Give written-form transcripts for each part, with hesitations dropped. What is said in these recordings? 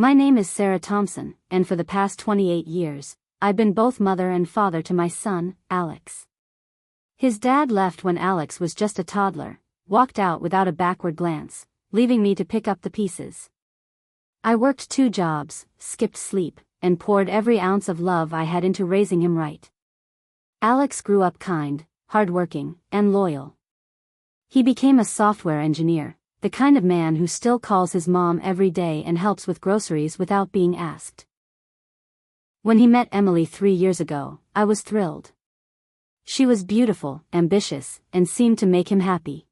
My name is Sarah Thompson, and for the past 28 years, I've been both mother and father to my son, Alex. His dad left when Alex was just a toddler, walked out without a backward glance, leaving me to pick up the pieces. I worked 2 jobs, skipped sleep, and poured every ounce of love I had into raising him right. Alex grew up kind, hardworking, and loyal. He became a software engineer, the kind of man who still calls his mom every day and helps with groceries without being asked. When he met Emily 3 years ago, I was thrilled. She was beautiful, ambitious, and seemed to make him happy.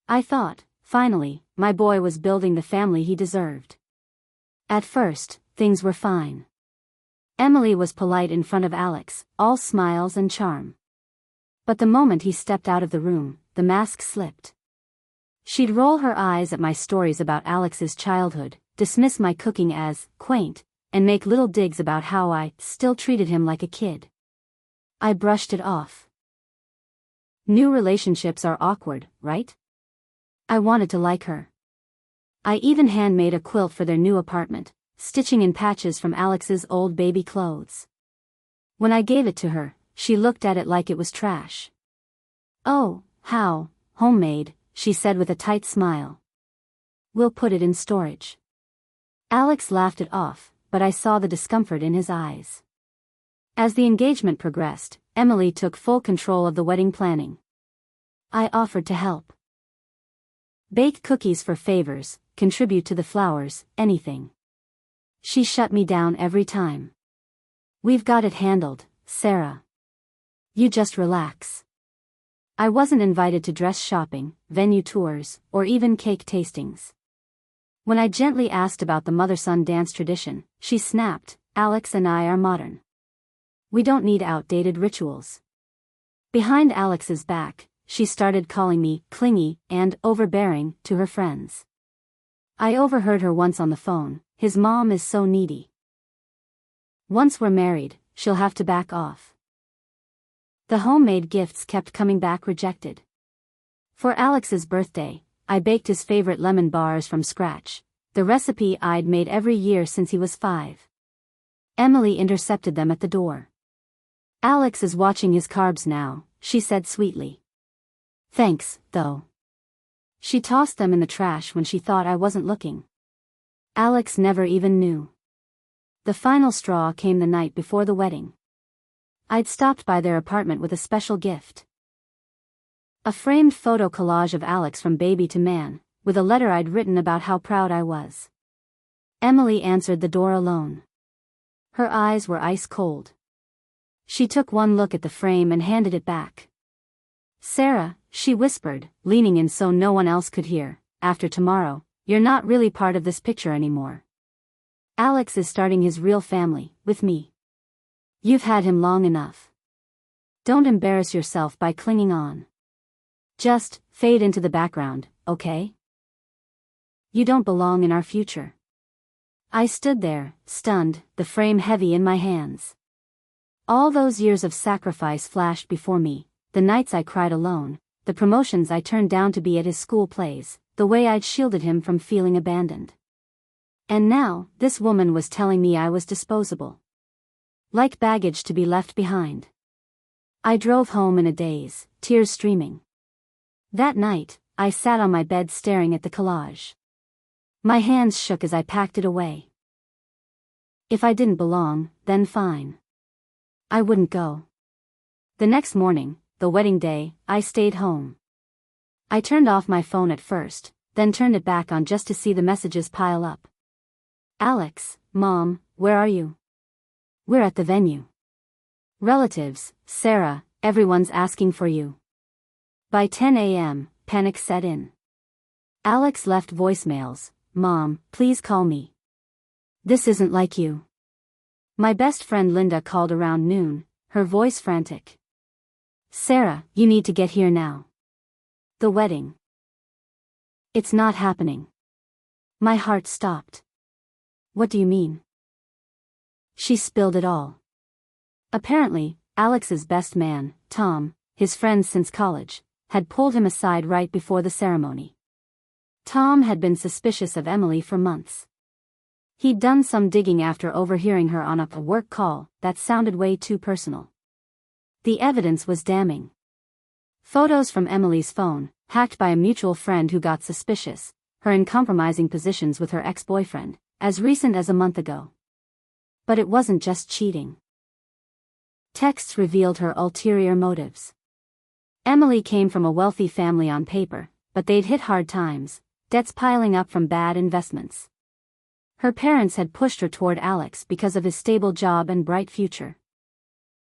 I thought, finally, my boy was building the family he deserved. At first, things were fine. Emily was polite in front of Alex, all smiles and charm. But the moment he stepped out of the room, the mask slipped. She'd roll her eyes at my stories about Alex's childhood, dismiss my cooking as quaint, and make little digs about how I still treated him like a kid. I brushed it off. New relationships are awkward, right? I wanted to like her. I even handmade a quilt for their new apartment, stitching in patches from Alex's old baby clothes. When I gave it to her, she looked at it like it was trash. "Oh, how homemade," she said with a tight smile. "We'll put it in storage." Alex laughed it off, but I saw the discomfort in his eyes. As the engagement progressed, Emily took full control of the wedding planning. I offered to help. Bake cookies for favors, contribute to the flowers, anything. She shut me down every time. "We've got it handled, Sarah. You just relax." I wasn't invited to dress shopping, venue tours, or even cake tastings. When I gently asked about the mother-son dance tradition, she snapped, "Alex and I are modern. We don't need outdated rituals." Behind Alex's back, she started calling me clingy and overbearing to her friends. I overheard her once on the phone, "His mom is so needy. Once we're married, she'll have to back off." The homemade gifts kept coming back rejected. For Alex's birthday, I baked his favorite lemon bars from scratch, the recipe I'd made every year since he was 5. Emily intercepted them at the door. "Alex is watching his carbs now," she said sweetly. "Thanks, though." She tossed them in the trash when she thought I wasn't looking. Alex never even knew. The final straw came the night before the wedding. I'd stopped by their apartment with a special gift. A framed photo collage of Alex from baby to man, with a letter I'd written about how proud I was. Emily answered the door alone. Her eyes were ice cold. She took one look at the frame and handed it back. "Sarah," she whispered, leaning in so no one else could hear, "after tomorrow, you're not really part of this picture anymore. Alex is starting his real family, with me. You've had him long enough. Don't embarrass yourself by clinging on. Just fade into the background, okay? You don't belong in our future." I stood there, stunned, the frame heavy in my hands. All those years of sacrifice flashed before me, the nights I cried alone, the promotions I turned down to be at his school plays, the way I'd shielded him from feeling abandoned. And now, this woman was telling me I was disposable. Like baggage to be left behind. I drove home in a daze, tears streaming. That night, I sat on my bed staring at the collage. My hands shook as I packed it away. If I didn't belong, then fine. I wouldn't go. The next morning, the wedding day, I stayed home. I turned off my phone at first, then turned it back on just to see the messages pile up. "Alex, Mom, where are you? We're at the venue. Relatives, Sarah, everyone's asking for you." By 10 a.m., panic set in. Alex left voicemails, "Mom, please call me. This isn't like you." My best friend Linda called around noon, her voice frantic. "Sarah, you need to get here now. The wedding. It's not happening." My heart stopped. "What do you mean?" She spilled it all. Apparently, Alex's best man, Tom, his friend since college, had pulled him aside right before the ceremony. Tom had been suspicious of Emily for months. He'd done some digging after overhearing her on a work call that sounded way too personal. The evidence was damning. Photos from Emily's phone, hacked by a mutual friend who got suspicious, her in compromising positions with her ex-boyfriend, as recent as a month ago. But it wasn't just cheating. Texts revealed her ulterior motives. Emily came from a wealthy family on paper, but they'd hit hard times, debts piling up from bad investments. Her parents had pushed her toward Alex because of his stable job and bright future.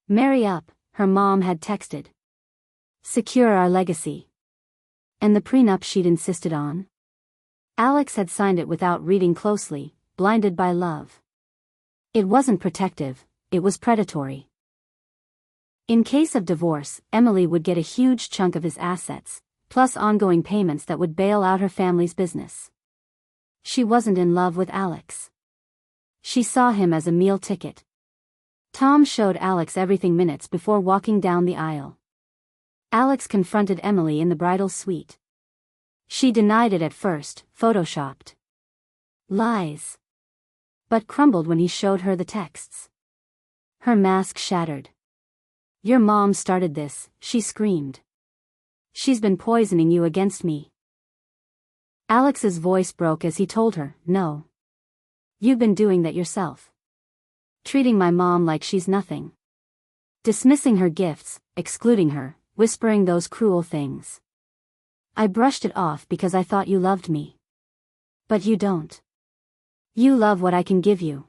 "Marry up," her mom had texted. "Secure our legacy." And the prenup she'd insisted on? Alex had signed it without reading closely, blinded by love. It wasn't protective, it was predatory. In case of divorce, Emily would get a huge chunk of his assets, plus ongoing payments that would bail out her family's business. She wasn't in love with Alex. She saw him as a meal ticket. Tom showed Alex everything minutes before walking down the aisle. Alex confronted Emily in the bridal suite. She denied it at first, photoshopped. Lies. But crumbled when he showed her the texts. Her mask shattered. "Your mom started this," she screamed. "She's been poisoning you against me." Alex's voice broke as he told her, "No. You've been doing that yourself. Treating my mom like she's nothing. Dismissing her gifts, excluding her, whispering those cruel things. I brushed it off because I thought you loved me. But you don't. You love what I can give you."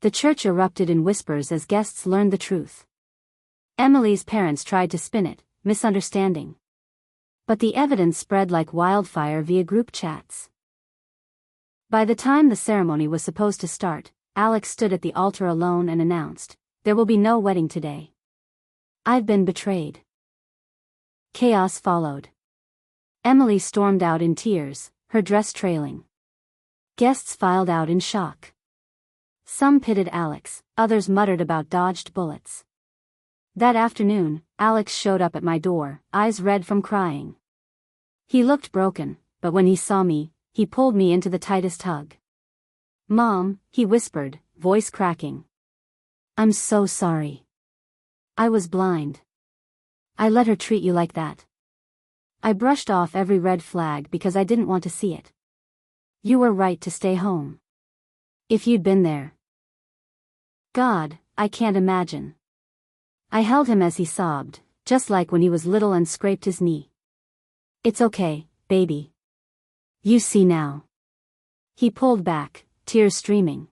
The church erupted in whispers as guests learned the truth. Emily's parents tried to spin it, misunderstanding. But the evidence spread like wildfire via group chats. By the time the ceremony was supposed to start, Alex stood at the altar alone and announced, "There will be no wedding today. I've been betrayed." Chaos followed. Emily stormed out in tears, her dress trailing. Guests filed out in shock. Some pitied Alex, others muttered about dodged bullets. That afternoon, Alex showed up at my door, eyes red from crying. He looked broken, but when he saw me, he pulled me into the tightest hug. "Mom," he whispered, voice cracking. "I'm so sorry. I was blind. I let her treat you like that. I brushed off every red flag because I didn't want to see it. You were right to stay home. If you'd been there. God, I can't imagine." I held him as he sobbed, just like when he was little and scraped his knee. "It's okay, baby. You see now." He pulled back, tears streaming.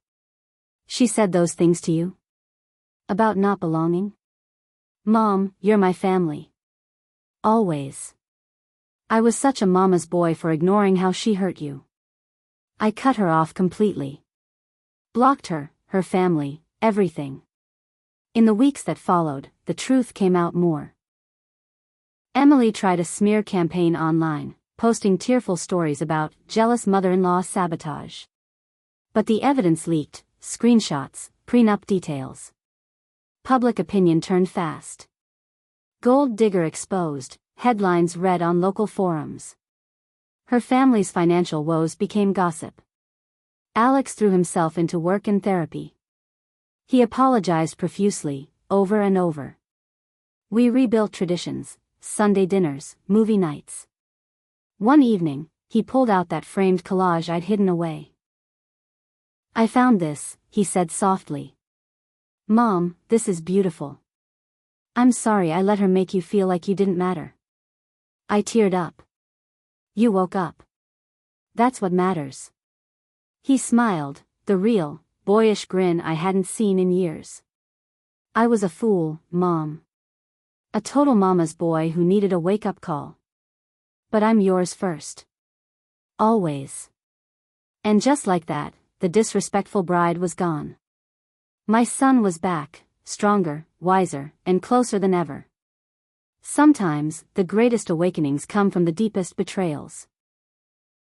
"She said those things to you? About not belonging? Mom, you're my family. Always. I was such a mama's boy for ignoring how she hurt you. I cut her off completely. Blocked her, her family, everything." In the weeks that followed, the truth came out more. Emily tried a smear campaign online, posting tearful stories about jealous mother-in-law sabotage. But the evidence leaked, screenshots, prenup details. Public opinion turned fast. "Gold digger exposed," headlines read on local forums. Her family's financial woes became gossip. Alex threw himself into work and therapy. He apologized profusely, over and over. We rebuilt traditions, Sunday dinners, movie nights. One evening, he pulled out that framed collage I'd hidden away. "I found this," he said softly. "Mom, this is beautiful. I'm sorry I let her make you feel like you didn't matter." I teared up. "You woke up. That's what matters." He smiled, the real, boyish grin I hadn't seen in years. "I was a fool, Mom. A total mama's boy who needed a wake-up call. But I'm yours first. Always." And just like that, the disrespectful bride was gone. My son was back, stronger, wiser, and closer than ever. Sometimes, the greatest awakenings come from the deepest betrayals.